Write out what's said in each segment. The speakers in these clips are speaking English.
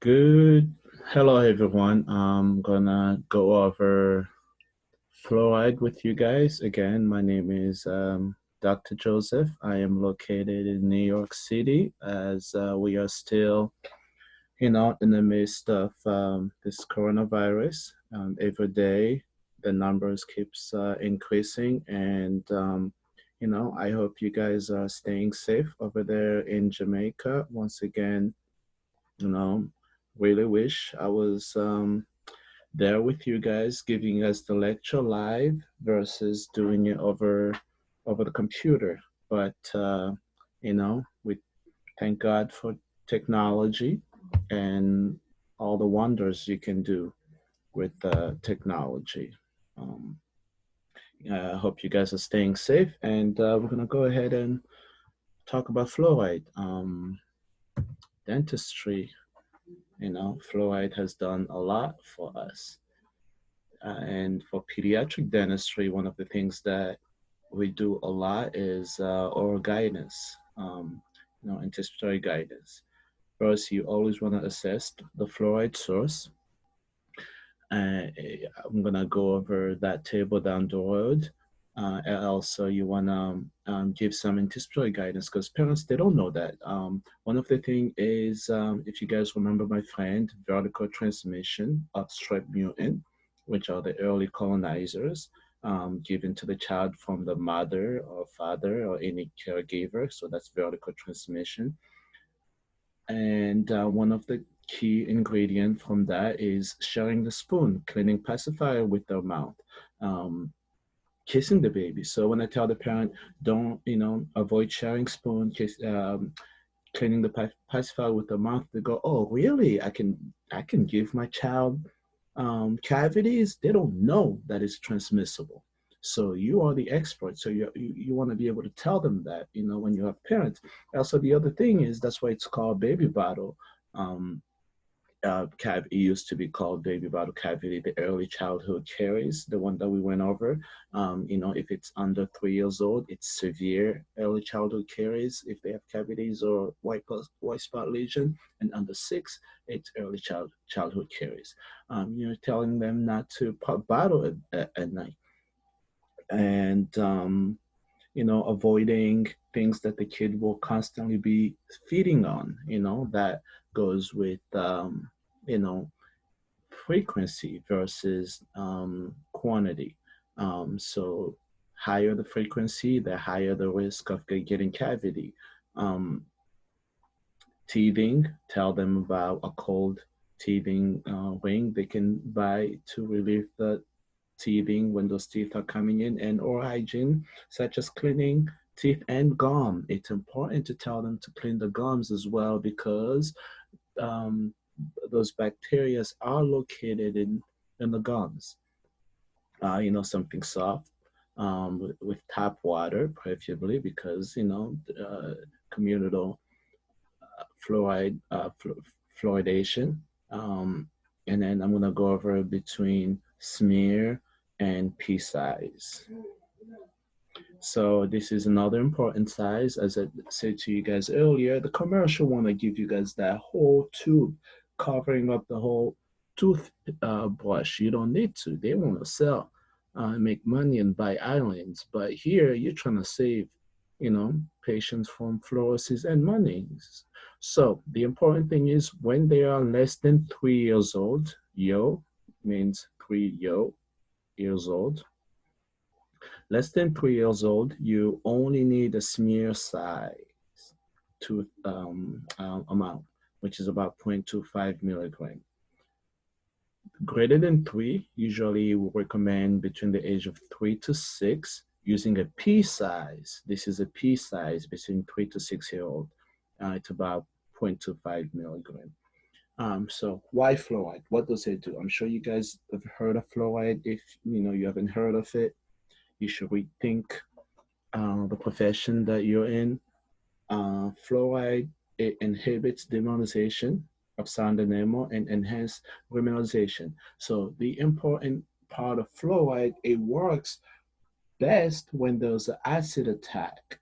Good. Hello, everyone. I'm gonna go over fluoride with you guys. Again, my name is Dr. Joseph. I am located in New York City as we are still, in the midst of this coronavirus. Every day, the numbers keeps increasing, and I hope you guys are staying safe over there in Jamaica. Once again, you know, really wish I was there with you guys, giving us the lecture live versus doing it over the computer. But we thank God for technology and all the wonders you can do with technology. Um, I hope you guys are staying safe, and we're gonna go ahead and talk about fluoride. Dentistry, fluoride has done a lot for us. And for pediatric dentistry, one of the things that we do a lot is oral guidance, anticipatory guidance. First, you always want to assess the fluoride source. I'm going to go over that table down the road. And also, you want to give some anticipatory guidance because parents, they don't know that. One of the things is, if you guys remember my friend, vertical transmission of strep mutant, which are the early colonizers given to the child from the mother or father or any caregiver. So that's vertical transmission. And one of the key ingredient from that is sharing the spoon, cleaning pacifier with their mouth, um, kissing the baby. So when I tell the parent, don't, avoid sharing spoon, cleaning the pacifier with their mouth, they go, oh, really? I can give my child cavities. They don't know that it's transmissible. So you are the expert. So you want to be able to tell them that, when you have parents. Also, the other thing is that's why it's called baby bottle. It used to be called baby bottle cavity, the early childhood caries, the one that we went over. If it's under 3 years old, it's severe early childhood caries if they have cavities or white spot lesion, and under 6, it's early childhood caries. You're telling them not to pop bottle at night, and avoiding things that the kid will constantly be feeding on. That goes with you know frequency versus quantity. So higher the frequency, the higher the risk of getting cavity. Um, Teething, tell them about a cold teething ring they can buy to relieve the teething when those teeth are coming in, and oral hygiene, such as cleaning teeth and gum. It's important to tell them to clean the gums as well because um, those bacteria are located in the gums. Something soft with tap water, preferably, because communal fluoride fluoridation. Um, and then I'm gonna go over between smear and pea size. So this is another important size. As I said to you guys earlier, the commercial want to give you guys that whole tube covering up the whole tooth brush. You don't need to. They want to sell, make money and buy islands. But here you're trying to save, patients from fluorosis and money. So the important thing is when they are less than 3 years old, yo means 3 years old, less than 3 years old, you only need a smear size to amount, which is about 0.25 milligram. Greater than 3, usually we recommend between the age of 3 to 6 using a pea size. This is a pea size between 3 to 6 year old. It's about 0.25 milligram. So why fluoride? What does it do? I'm sure you guys have heard of fluoride. If you haven't heard of it, you should rethink the profession that you're in. Fluoride, it inhibits demineralization of sound enamel and enhance remineralization. So the important part of fluoride, it works best when there's an acid attack.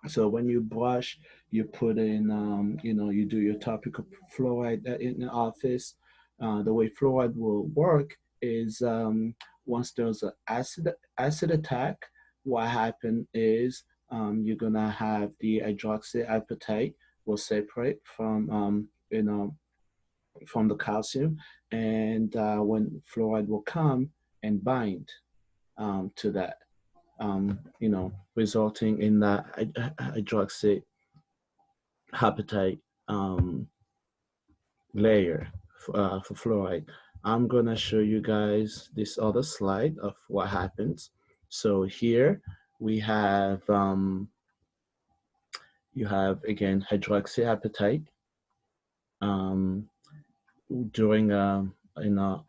So when you brush you put in, you do your topical fluoride in the office. The way fluoride will work is once there's an acid attack, what happens is you're gonna have the hydroxyapatite will separate from from the calcium, and when fluoride will come and bind to that, resulting in that hydroxyapatite layer for fluoride. I'm gonna show you guys this other slide of what happens. So here we have you have again hydroxyapatite um, during in a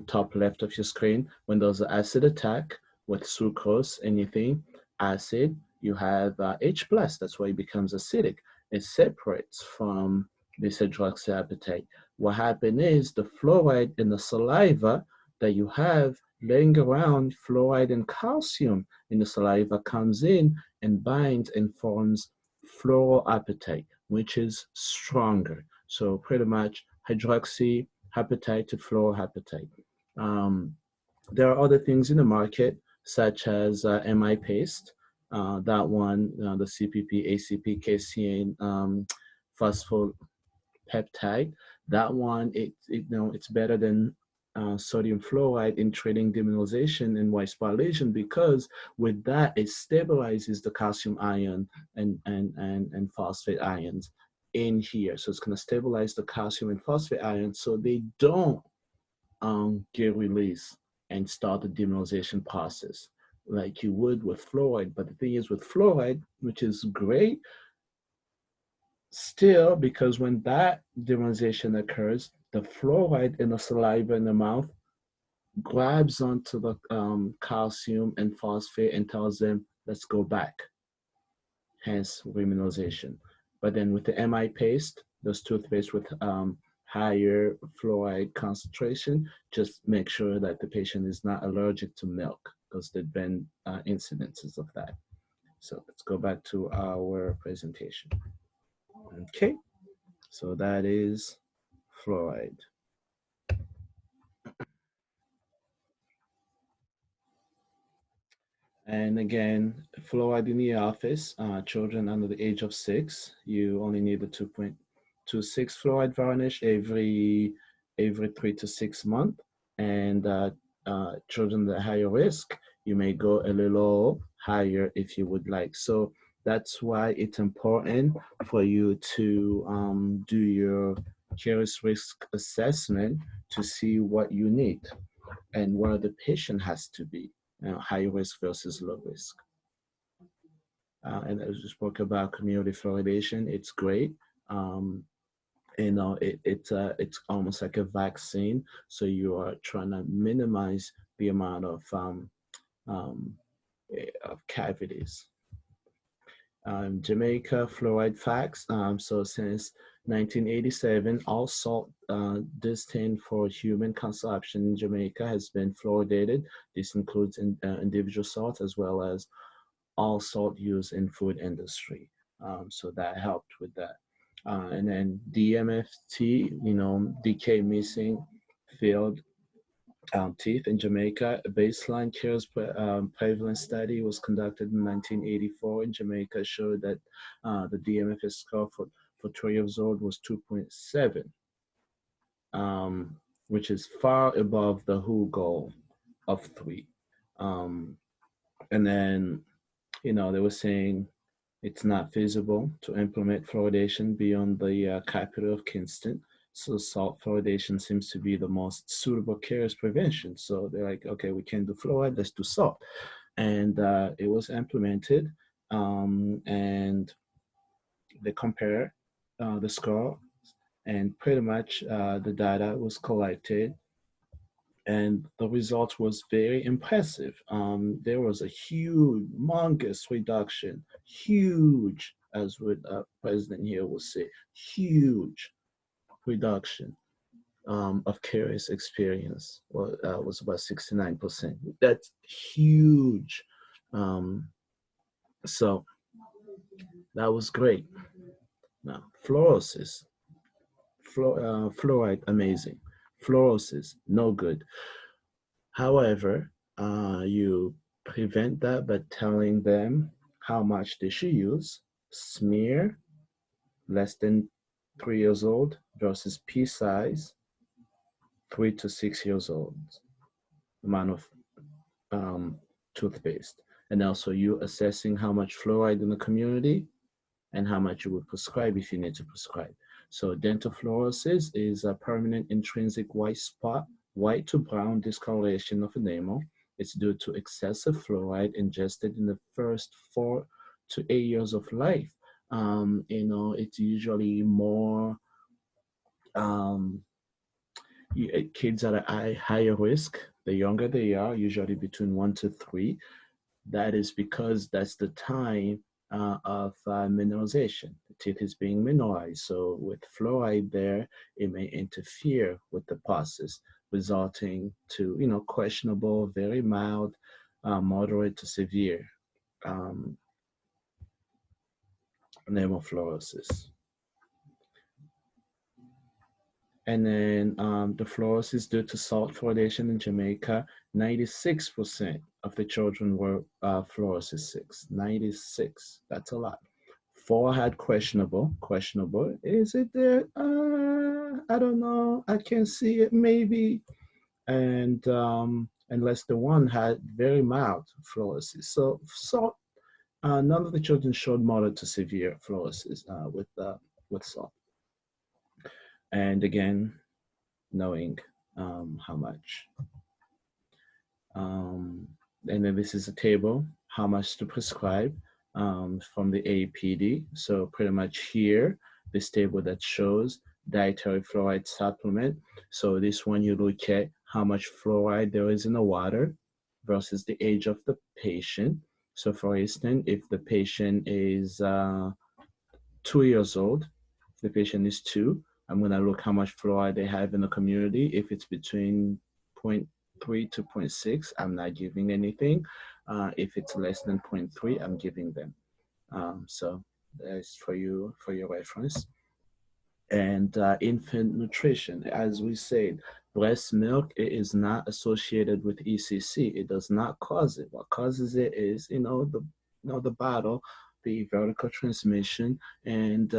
top left of your screen. When there's an acid attack with sucrose, anything acid, you have H plus. That's why it becomes acidic. It separates from this hydroxyapatite. What happened is the fluoride in the saliva that you have laying around, fluoride and calcium in the saliva comes in and binds and forms fluoroapatite, which is stronger. So pretty much hydroxyapatite to fluoroapatite. Um, there are other things in the market, such as MI paste. That one, the CPP, ACP, casein, phospholipeptide. That one, it's better than sodium fluoride in treating demineralization and white spot lesion, because with that it stabilizes the calcium ion and phosphate ions in here. So it's going to stabilize the calcium and phosphate ions so they don't get released and start the demineralization process like you would with fluoride. But the thing is with fluoride, which is great still, because when that demineralization occurs, the fluoride in the saliva in the mouth grabs onto the calcium and phosphate and tells them, let's go back, hence remineralization. But then with the MI paste, those toothpaste with higher fluoride concentration, just make sure that the patient is not allergic to milk, because there've been incidences of that. So let's go back to our presentation. Okay, so that is fluoride. And again, fluoride in the office, children under the age of 6, you only need a 2.26 fluoride varnish every 3 to 6 months. And children at higher risk, you may go a little higher if you would like. So that's why it's important for you to do your caries risk assessment to see what you need and where the patient has to be, high risk versus low risk. And as we spoke about community fluoridation, it's great. It's almost like a vaccine. So you are trying to minimize the amount um, of cavities. Jamaica fluoride facts. So since 1987, all salt destined for human consumption in Jamaica has been fluoridated. This includes individual salt as well as all salt used in food industry. So that helped with that. And then DMFT, decay missing field teeth in Jamaica. A baseline caries prevalence study was conducted in 1984 in Jamaica, showed that the DMFS score for 12 years old was 2.7, which is far above the WHO goal of 3. And then, they were saying it's not feasible to implement fluoridation beyond the capital of Kingston. So salt fluoridation seems to be the most suitable caries prevention. So they're like, okay, we can't do fluoride, let's do salt. And it was implemented, and they compare the score, and pretty much the data was collected, and the result was very impressive. There was a humongous reduction, huge, as what President here will say, huge reduction of caries experience. Was about 69%. That's huge. So That was great. Now, fluorosis, fluoride, amazing. Fluorosis, no good. However, you prevent that by telling them how much they should use. Smear, less than 3 years old versus pea size, 3 to 6 years old amount of um, toothpaste. And also you assessing how much fluoride in the community and how much you would prescribe if you need to prescribe. So dental fluorosis is a permanent intrinsic white spot, white to brown discoloration of enamel. It's due to excessive fluoride ingested in the first 4 to 8 years of life. It's usually more um, kids that are higher risk. The younger they are, usually between 1 to 3, that is because that's the time of mineralization. The teeth is being mineralized. So with fluoride there, it may interfere with the process, resulting to, questionable, very mild, moderate to severe um, pneumofluorosis. And then the fluorosis due to salt fluoridation in Jamaica, 96% of the children were fluorosis 6. 96, that's a lot. 4 had questionable. Questionable. Is it there? I don't know. I can't see it. Maybe. And less than 1 had very mild fluorosis. So salt. None of the children showed moderate to severe fluorosis with salt. And again, knowing how much. Um, and then this is a table, how much to prescribe from the APD. So pretty much here, this table that shows dietary fluoride supplement. So this one, you look at how much fluoride there is in the water versus the age of the patient. So for instance, if the patient is 2 years old, if the patient is 2, I'm going to look how much fluoride they have in the community. If it's between 0.3 to zero point 0.6, I'm not giving anything. If it's less than 0.3, I'm giving them. So that's for your reference. And infant nutrition, as we said, breast milk is not associated with ECC. It does not cause it. What causes it is, the bottle, the vertical transmission, and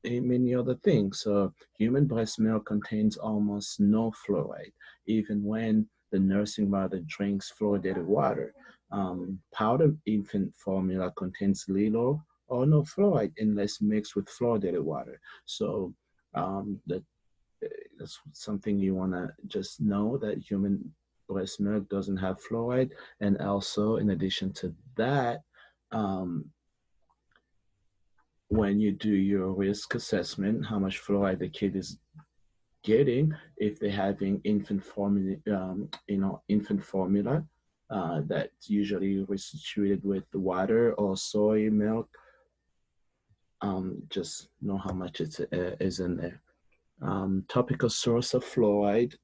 many other things. So human breast milk contains almost no fluoride, even when the nursing mother drinks fluoridated water. Powdered infant formula contains little or no fluoride unless mixed with fluoridated water. So that that's something you want to just know, that human breast milk doesn't have fluoride. And also, in addition to that, um, when you do your risk assessment, how much fluoride the kid is getting, if they're having infant formula, infant formula that's usually restituted with water or soy milk, just know how much it is in there. Topical source of fluoride,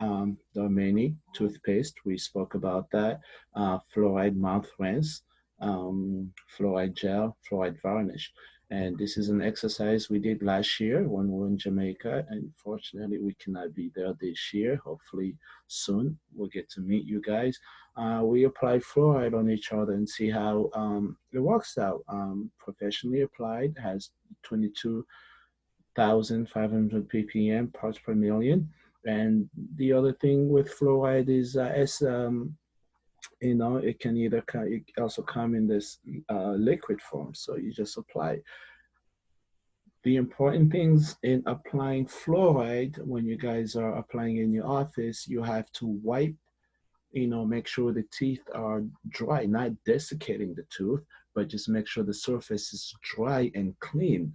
there are many. Toothpaste, we spoke about that. Fluoride mouth rinse, fluoride gel, fluoride varnish. And this is an exercise we did last year when we were in Jamaica. And fortunately, we cannot be there this year. Hopefully, soon we'll get to meet you guys. We applied fluoride on each other and see how it works out. Professionally applied, has 22,500 ppm parts per million. And the other thing with fluoride is it can it also come in this liquid form. So you just apply. The important things in applying fluoride, when you guys are applying in your office, you have to wipe, make sure the teeth are dry, not desiccating the tooth, but just make sure the surface is dry and clean.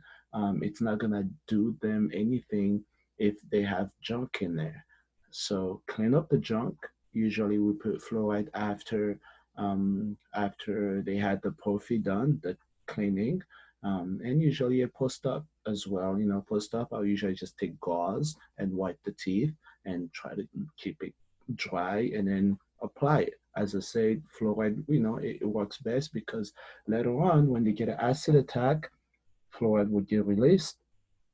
It's not gonna do them anything if they have junk in there. So clean up the junk. Usually we put fluoride after they had the prophy done, the cleaning, and usually a post-op as well. Post-op, I'll usually just take gauze and wipe the teeth and try to keep it dry and then apply it. As I said, fluoride, it works best because later on when they get an acid attack, fluoride would get released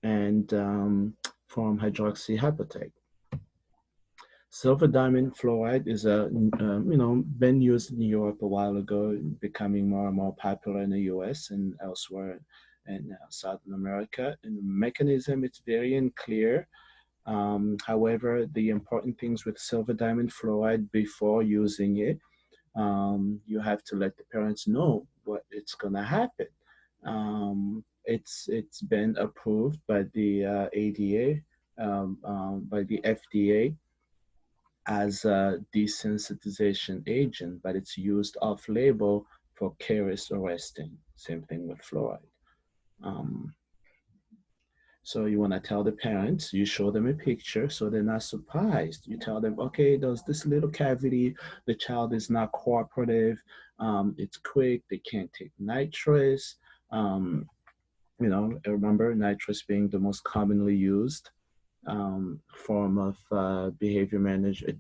and form hydroxyapatite. Silver diamond fluoride is been used in Europe a while ago, becoming more and more popular in the U.S. and elsewhere in Southern America. And the mechanism, it's very unclear. However, the important things with silver diamond fluoride before using it, you have to let the parents know what it's gonna happen. It's been approved by the ADA, by the FDA as a desensitization agent, but it's used off-label for careless arresting. Same thing with fluoride. Um, so you want to tell the parents, you show them a picture so they're not surprised. You tell them, okay, there's this little cavity, the child is not cooperative, it's quick, they can't take nitrous. Remember nitrous being the most commonly used form of behavior management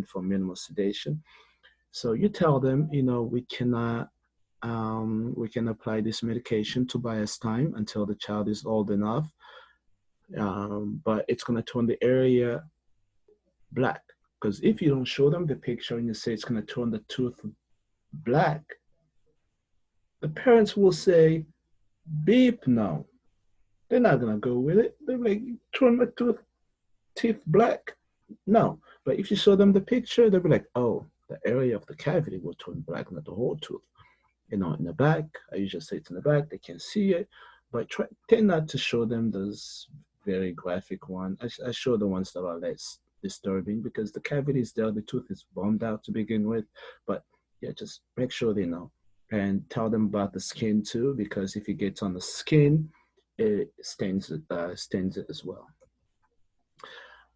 for minimal sedation. So you tell them, we can apply this medication to buy us time until the child is old enough, but it's going to turn the area black. Because if you don't show them the picture and you say it's going to turn the tooth black, the parents will say, beep, no. They're not going to go with it. They're like, turn my teeth black. No. But if you show them the picture, they'll be like, oh, the area of the cavity will turn black, not the whole tooth. In the back, I usually say it's in the back, they can see it, but tend not to show them those very graphic ones. I show the ones that are less disturbing because the cavity is there, the tooth is bombed out to begin with, but yeah, just make sure they know. And tell them about the skin too, because if it gets on the skin, it stains it as well.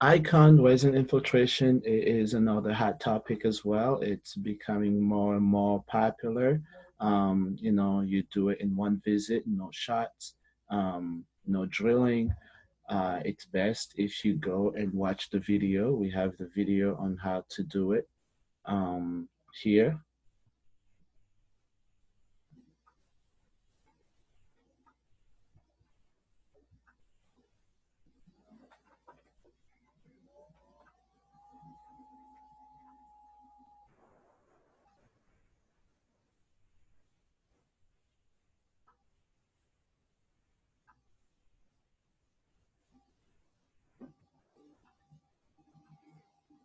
Icon resin infiltration is another hot topic as well. It's becoming more and more popular. You do it in one visit, no shots, no drilling. It's best if you go and watch the video. We have the video on how to do it here.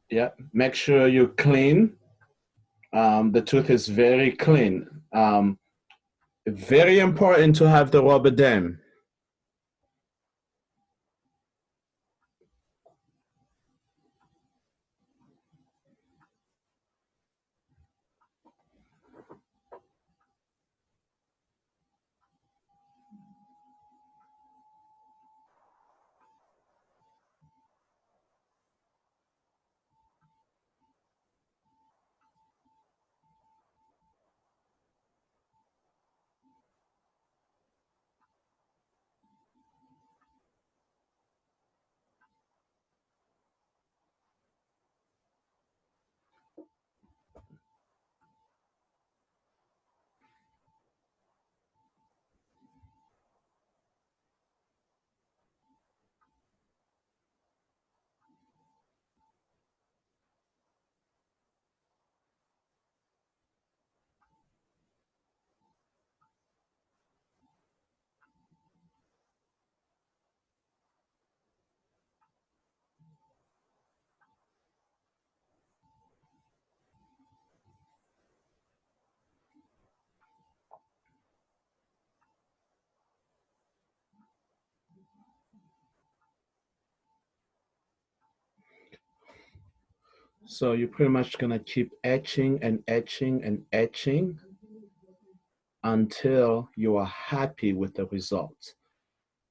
Yeah, make sure you're clean. The tooth is very clean. Very important to have the rubber dam. So you're pretty much gonna keep etching and etching and etching until you are happy with the results.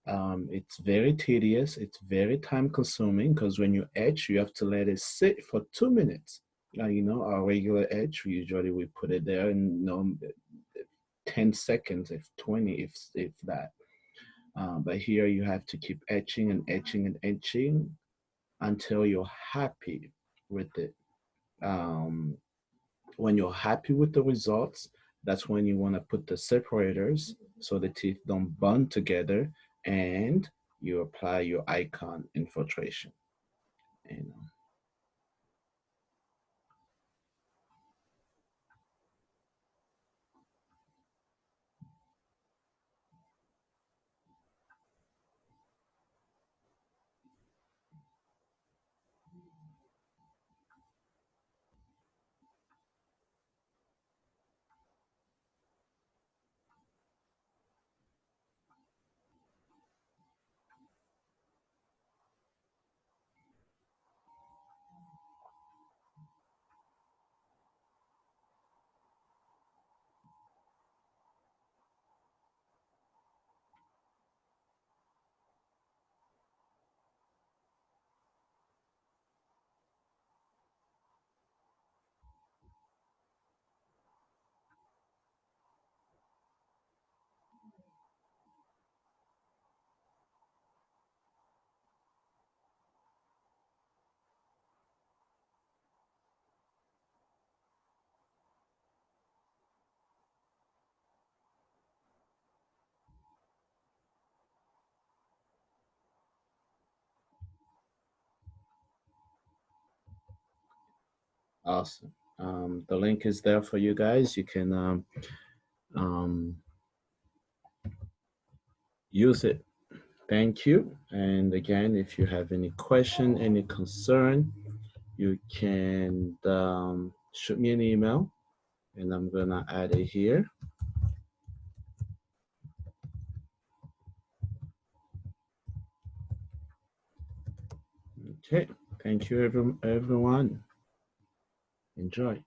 It's very tedious, it's very time consuming because when you etch, you have to let it sit for 2 minutes. Our regular etch, usually we put it there in 10 seconds, if 20, if that. But here you have to keep etching and etching and etching until you're happy with it. When you're happy with the results, That's when you want to put the separators so the teeth don't bond together, and you apply your icon infiltration. You know, awesome. The link is there for you guys. You can um, use it. Thank you. And again, if you have any question, any concern, you can shoot me an email, and I'm gonna add it here. Okay. Thank you, everyone. Enjoy.